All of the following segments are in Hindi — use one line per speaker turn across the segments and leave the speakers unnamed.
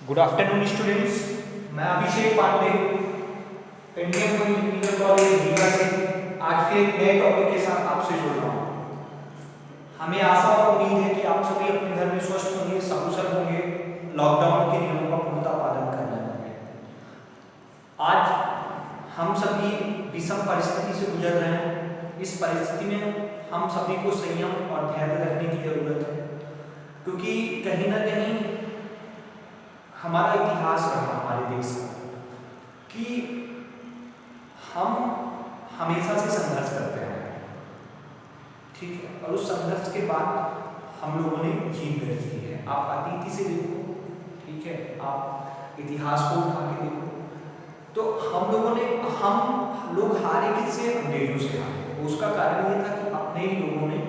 Good afternoon students. मैं Abhishek Pandey, Indian technical college Rewa से आज फिर एक नए टॉपिक के साथ आपसे जुड़ रहा हूँ। हमें आशा और उम्मीद है कि आप सभी अपने घर में स्वस्थ होंगे, सकुशल होंगे, लॉकडाउन के नियमों का पूर्णतः पालन कर रहे होंगे। आज हम सभी विषम परिस्थिति से गुजर रहे हैं। इस परिस्थिति में हम सभी को संयम और धैर्य रखने की जरूरत है, क्योंकि कहीं ना कहीं हमारा इतिहास रहा हमारे देश का कि हम हमेशा से संघर्ष करते हैं, ठीक है। और उस संघर्ष के बाद हम लोगों ने जीत दर्ज की है। आप अतीत से देखो, ठीक है, आप इतिहास को उठा के देखो, तो हम लोग हारे किससे? अंग्रेजों से हारे। उसका कारण ये था कि अपने ही लोगों ने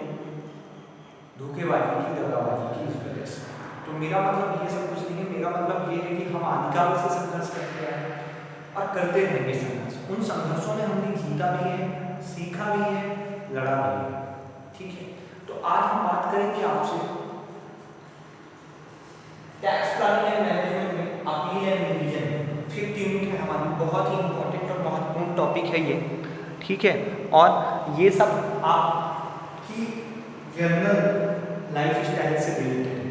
धोखेबाजी की, दगाबाजी की इस वजह से। तो मेरा मतलब ये सब कुछ नहीं है। मेरा मतलब ये है कि हम आदिकाल से संघर्ष करते हैं और करते रहेंगे संघर्ष। उन संघर्षों में हमने जीता भी है, सीखा भी है, लड़ा भी है, ठीक है। तो आज हम बात करेंगे आपसे टैक्स प्लानिंग एंड मैनेजमेंट में appeal and revision. 5th unit है हमारी, बहुत ही इंपॉर्टेंट और महत्वपूर्ण टॉपिक है ये, ठीक है। और ये सब आपकी जनरल लाइफ स्टाइल से रिलेटेड है।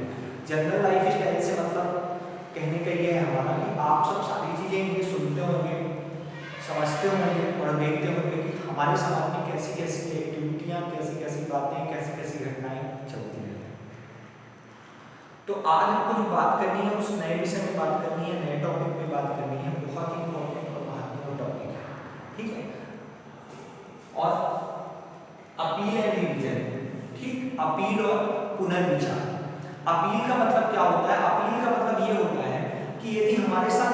जनरल लाइफ स्टाइल से मतलब कहने का ये है हमारा कि आप सब सारी चीज़ें ये सुनते होंगे, समझते होंगे और देखते होंगे कि हमारे समाज में कैसी कैसी एक्टिविटियाँ, कैसी कैसी बातें, कैसी कैसी घटनाएं चलती हैं। तो आज हमको जो बात करनी है उस नए विषय में बात करनी है, नए टॉपिक में बात करनी है। बहुत ही इंपॉर्टेंट और महत्वपूर्ण टॉपिक है, ठीक है। और अपील एंड रिवीजन, ठीक। अपील और पुनर्विचार। अपील का मतलब क्या होता है? अपील का मतलब ये होता है कि यदि हमारे साथ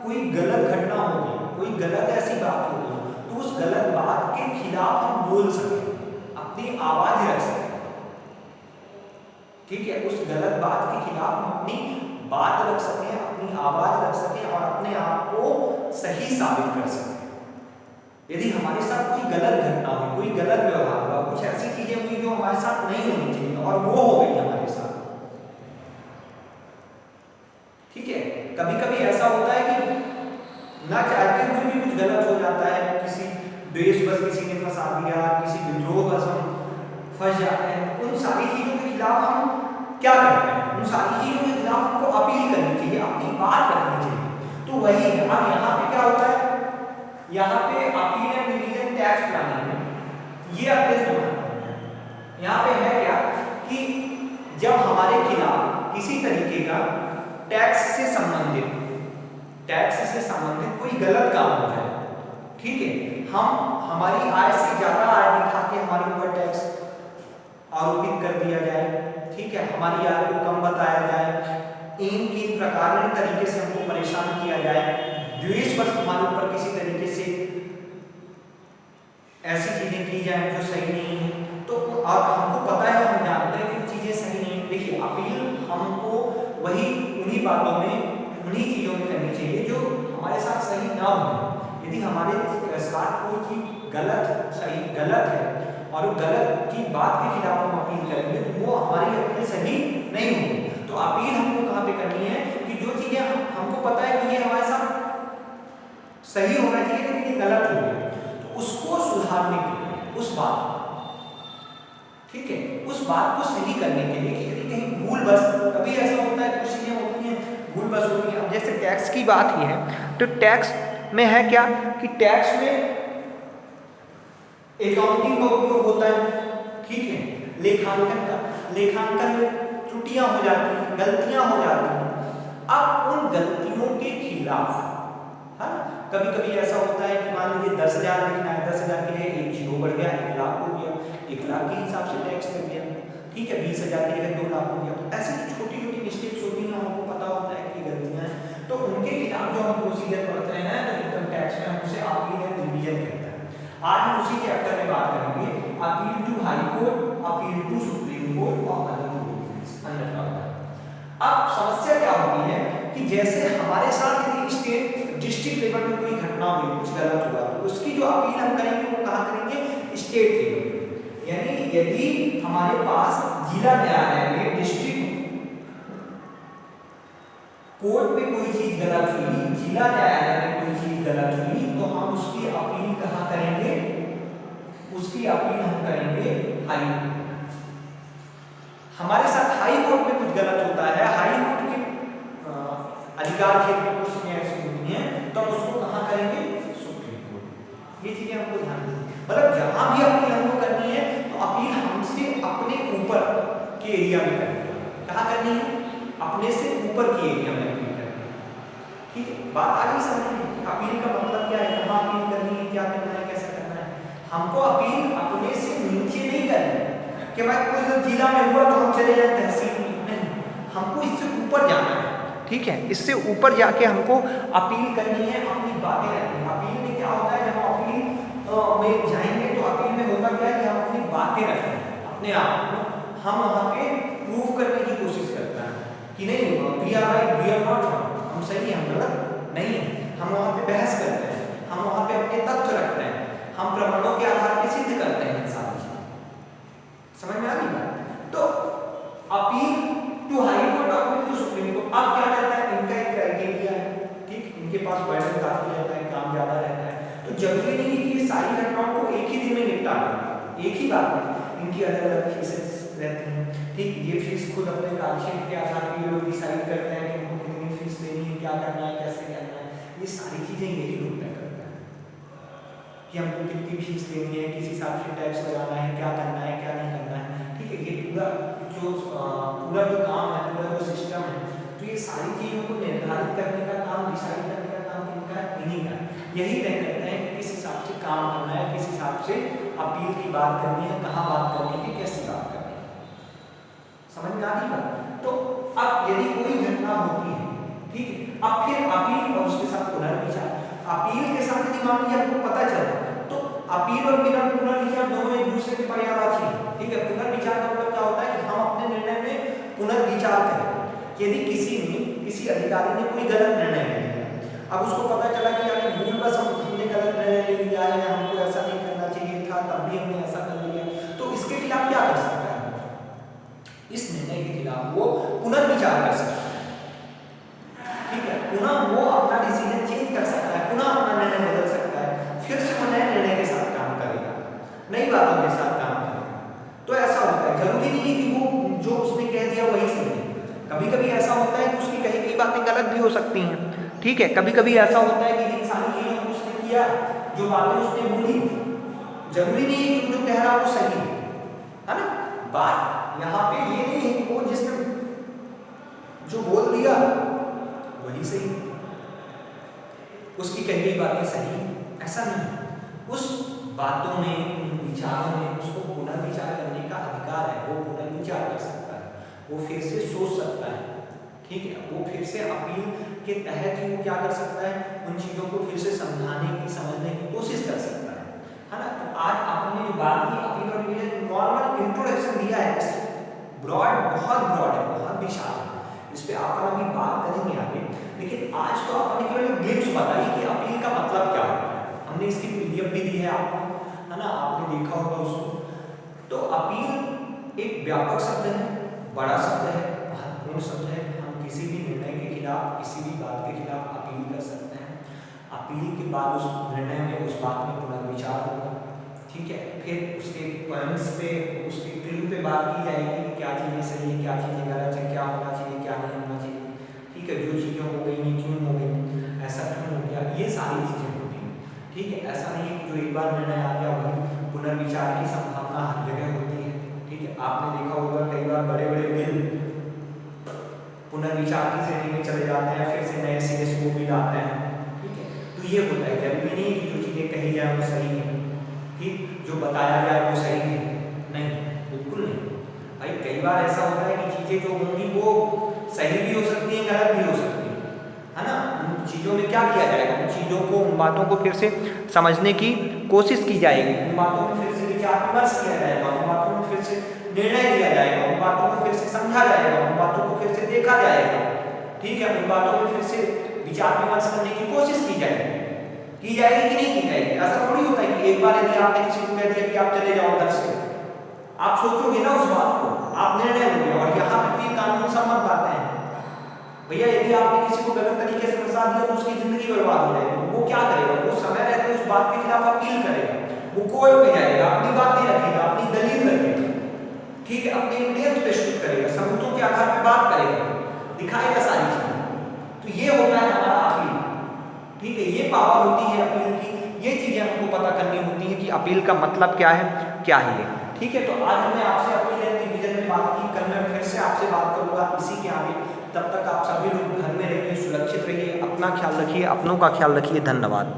कोई गलत घटना होगी, कोई गलत ऐसी बात होगी, तो उस गलत बात के खिलाफ हम बोल सकें, अपनी आवाज रख सकें, ठीक है। उस गलत बात के खिलाफ हम अपनी बात रख सकें, अपनी आवाज रख सकें और अपने आप को सही साबित कर सकें। यदि हमारे साथ कोई गलत घटना हुई, कोई गलत व्यवहार हुआ, कुछ ऐसी चीजें हुई जो हमारे साथ नहीं होनी चाहिए और वो हो गई हमारे साथ, ठीक है। कभी कभी ऐसा होता है कि ना चाहते हुए भी कुछ गलत हो जाता है, किसी द्वेषवश किसी ने फंसा दिया, किसी विद्रोहवश हम फंस जाते हैं। उन सारी चीजों के खिलाफ हम क्या करते हैं? उन सारी चीजों के खिलाफ हमको अपील करनी चाहिए, अपनी बात रखनी चाहिए। तो वही है। अब यहाँ पे क्या होता है? यहाँ पे appeal and revision tax planning में ये अपडेट होना है। यहाँ पे है क्या कि जब हमारे खिलाफ किसी तरीके का टैक्स से संबंधित कोई गलत काम हो जाए, ठीक है, हम हमारी आय से ज्यादा आय दिखा के हमारे ऊपर टैक्स आरोपित कर दिया जाए, ठीक है, हमारी आय को कम बताया जाए, इन प्रकार तरीके से हमको परेशान किया जाए, द्वेषवश हमारे ऊपर किसी तरीके से ऐसी चीजें की जाए जो सही नहीं है। तो अब हमको पता है, हम जानते हैं कि चीजें सही नहीं है। देखिए, अपील हमको वही उन्हीं बातों में, उन्हीं चीजों में करनी चाहिए जो हमारे साथ सही ना हो। यदि हमारे साथ कोई चीज गलत है और गलत की बात के खिलाफ हम अपील करेंगे तो वो हमारी अपील सही नहीं होगी। तो अपील हमको कहाँ पे करनी है कि जो चीजें हमको पता है कि ये हमारे साथ सही होना चाहिए लेकिन ये गलत हो गया, तो उसको सुधारने के लिए, उस बात, ठीक है, उस बात को सही करने के लिए कि यदि कहीं भूल बस, कभी ऐसा होता है कुछ चीजें होती हैं भूल बस होती है। अब जैसे टैक्स की बात ही है, तो टैक्स में है क्या कि टैक्स में अकाउंटिंग का उपयोग होता है, ठीक है, लेखांकन में त्रुटियां हो जाती हैं, गलतियां हो जाती हैं। अब उन गलतियों के खिलाफ, है ना, कभी कभी ऐसा होता है कि मान लीजिए 10,000 लिखना है, 10,000 के लिए एक जीरो बढ़ गया, 1 लाख हो गया, 1 लाख के हिसाब से टैक्स लग गया, ठीक है, 20,000 की जगह 2 लाख हो गया। तो ऐसी छोटी छोटी मिस्टेक्स होती हैं, हमको पता होता है कि गलतियां हैं, तो उनके खिलाफ जो हम प्रोसीजर पढ़ते हैं तो इनकम टैक्स में हम उसे अपील एंड रिवीजन कहते हैं। आज हम उसी चैप्टर में बात करेंगे, appeal to high court, appeal to supreme court और अदर प्रोविजंस अंडर लॉ। अब समस्या क्या होती है कि जैसे हमारे साथ यदि स्टेट डिस्ट्रिक्ट लेवल में कोई घटना हुई, कुछ गलत हुआ, तो उसकी जो अपील हम करेंगे वो कहाँ करेंगे? State level. यानी यदि हमारे पास जिला न्यायालय में डिस्ट्रिक्ट कोर्ट में कोई चीज गलत हुई, जिला न्यायालय में कोई चीज गलत हुई, तो हम उसकी अपील कहाँ करेंगे? उसकी अपील हम करेंगे हाई कोर्ट। हमारे साथ हाई कोर्ट में कुछ गलत होता है, हाई कोर्ट के अधिकार क्षेत्र में कुछ ऐसी होती है, तो हम उसको कहाँ करेंगे? Supreme court. ये चीजें हमको ध्यान रखनी है। मतलब जहां भी अपील हमको करनी है तो अपील हमसे अपने ऊपर के एरिया में करनी है। कहाँ करनी है? अपने से ऊपर के एरिया में अपील करनी है। ठीक है, बात आ गई समझ में? अपील का मतलब क्या है, कहाँ अपील करनी है, क्या करना है, कैसे करना है। हमको अपील अपने से नीचे नहीं करनी है कि भाई कोई जिला में हुआ तो हम चले जाए तहसील में, नहीं, हमको इससे ऊपर जाना है। ठीक है, इससे ऊपर जाके हमको अपील करनी है, अपनी बातें रखनी है। अपील में क्या होता है, जब हम अपील में जाएंगे तो अपील में होगा क्या है कि हम अपनी बातें रखते हैं, अपने आप को हम वहाँ पे प्रूव करने की कोशिश करते हैं कि नहीं we are right, we are not wrong, हम सही हैं, हम गलत नहीं है। हम वहाँ पे बहस करते हैं, हम वहाँ पे अपने तथ्य रखते हैं, हम प्रमाणों के आधार पर सिद्ध करते हैं सारी चीजें। समझ में आ गई बात? तो appeal to high court, appeal to supreme court. अब क्या रहता है, इनका एक क्राइटेरिया है। ठीक, इनके पास बर्डन काफी रहता है, काम ज्यादा रहता है, तो जरूरी नहीं कि ये सारी घटनाओं को एक ही दिन में निपटा दें, एक ही बात में। इनकी अलग अलग फीसेस रहती हैं। ठीक, ये फीस खुद अपने कार्यक्षेत्र के आधार पर लोग डिसाइड करते हैं कि उनको कितनी फीस देनी है, क्या करना है, कैसे करना है। ये सारी चीजें यही लोग तय करते हैं कि हमको कितनी फीस देनी है, किस हिसाब से टैक्स लगाना है, क्या करना है, क्या नहीं करना है। ठीक है, ये पूरा जो काम है, पूरा जो सिस्टम है, तो ये सारी चीजों को निर्धारित करने का काम, डिसाइड करने का काम किनका है? इन्हीं का। यही तय करते हैं कि किस हिसाब से काम करना है, किस हिसाब से अपील की बात करनी है, कहाँ बात करनी है, कैसी बात करनी है। समझ में आ गई बात? तो अब यदि कोई घटना होती है, ठीक है, अब फिर अपील और उसके साथ पुनर्विचार। अपील के साथ यदि मान लीजिए हमको पता चला, तो अपील और पुनर्विचार दोनों एक दूसरे के पर्यायवाची हैं। ठीक है, पुनर्विचार का मतलब क्या होता है कि हम अपने निर्णय में पुनर्विचार करें। यदि किसी अधिकारी ने कोई गलत निर्णय ले लिया, अब उसको पता चला कि यार भूलवश हमने गलत निर्णय ले लिया है, हमको ऐसा नहीं करना चाहिए था, तब भी हमने ऐसा कर लिया, तो इसके खिलाफ क्या कर सकता है? इस निर्णय के खिलाफ वो पुनर्विचार कर सकता है। ठीक है, पुनः वो अपना डिसीजन चेंज कर सकता है, पुनः अपना निर्णय बदल सकता है, फिर से वो नए निर्णय के साथ काम करेगा, नई बातों के साथ काम करेगा। तो ऐसा होता है, जरूरी नहीं है कि वो जो उसने कह दिया वही सही है। कभी कभी ऐसा होता है कि उसकी कही गई बातें गलत भी हो सकती हैं। ठीक है, कभी कभी ऐसा होता है कि जिन सारी चीजों को उसने किया, जो बातें उसने बोली, जरूरी नहीं है कि जो कह रहा वो सही है ना। बात यहाँ पे ये नहीं है कि वो जिसने जो बोल दिया वही सही, उसकी कही गई बातें सही, ऐसा नहीं। उस बातों में, उन विचारों में उसको पुनर्विचार करने का अधिकार है, वो पुनर्विचार कर सकता है, वो फिर से सोच सकता है। ठीक है, वो फिर से अपील के तहत ही वो क्या कर सकता है, उन चीजों को फिर से समझाने की, समझने की कोशिश कर सकता है ना। तो आज आपने जो बात की अपील और नॉर्मल इंट्रोडक्शन दिया है, ब्रॉड, बहुत ब्रॉड है, बहुत विशाल है, इस पे अपन अभी बात करेंगे आगे। लेकिन आज तो आपने केवल ग्लिम्स बताई कि अपील का मतलब क्या होता है। हमने इसकी पीडीएफ भी दी है आपको, है ना, आपने देखा होगा उसको। तो अपील एक व्यापक शब्द है, बड़ा शब्द है, महत्वपूर्ण शब्द है। हम किसी भी निर्णय के खिलाफ, किसी भी बात के खिलाफ अपील कर सकते हैं। अपील के बाद उस निर्णय में, उस बात में पुनर्विचार होगा। ठीक है, फिर उसके पॉइंट्स पे, उसके क्लू पे बात की जाएगी कि क्या चीज़ें सही है, क्या चीज़ें गलत है, क्या होना चाहिए, क्या नहीं होना चाहिए। ठीक है, जो चीज़ें हो गई ये क्यों हो गई, ऐसा क्यों हो गया, ये सारी चीज़ें होती हैं। ठीक है, ऐसा नहीं है कि जो एक बार निर्णय आ गया वही पुनर्विचार की संभावना हर जगह होती है। ठीक है, आपने देखा होगा कई बार बड़े बड़े बिल पुनर्विचार की श्रेणी में चले जाते हैं, फिर से नए सिरे से वो बिल आते हैं। ठीक है, तो ये होता है, जरूरी नहीं है कि जो चीज़ें कही जाए वो सही है, ठीक, जो बताया जाए वो सही है, नहीं, बिल्कुल नहीं। भाई कई बार ऐसा होता है कि चीज़ें जो होंगी वो सही भी हो सकती हैं, गलत भी हो सकती है ना। उन चीज़ों में क्या किया जाएगा, उन चीज़ों को, उन बातों को फिर से समझने की कोशिश की जाएगी, उन बातों में फिर से विचार विमर्श किया जाएगा, उन बातों में फिर से निर्णय लिया जाएगा, उन बातों को फिर से समझा जाएगा, उन बातों को फिर से देखा जाएगा। ठीक है, उन बातों में फिर से विचार विमर्श करने की कोशिश की जाएगी कि नहीं की जाएगी। ऐसा थोड़ी होता है कि एक बार यदि आपने किसी को कह दिया कि आप चले जाओ घर से, आप सोचोगे ना उस बात को, आप निर्णय लोगे। और यहाँ पे तो ये कानून सम्मत बातें हैं, भैया यदि आपने किसी को गलत तरीके से फंसा दिया तो उसकी जिंदगी बर्बाद हो जाएगी। वो क्या करेगा, वो समय रहते उस बात के खिलाफ अपील करेगा, वो कोर्ट में जाएगा, अपनी बातें रखेगा, अपनी दलील रखेगा, ठीक है, अपने एविडेंस प्रस्तुत करेगा, सबूतों के आधार पर बात करेगा, दिखाएगा सारी चीजें। तो ये होता है हमारा अपील, ठीक है, ये पावर होती है अपील की। ये चीजें हमको पता करनी होती है कि अपील का मतलब क्या है, क्या है ये, ठीक है। तो आज हमने आपसे अपील एंड डिवीजन में बात की, कल मैं फिर से आपसे बात करूंगा इसी के आगे। तब तक आप सभी लोग घर में रहिए, सुरक्षित रहिए, अपना ख्याल रखिए, अपनों का ख्याल रखिए। धन्यवाद।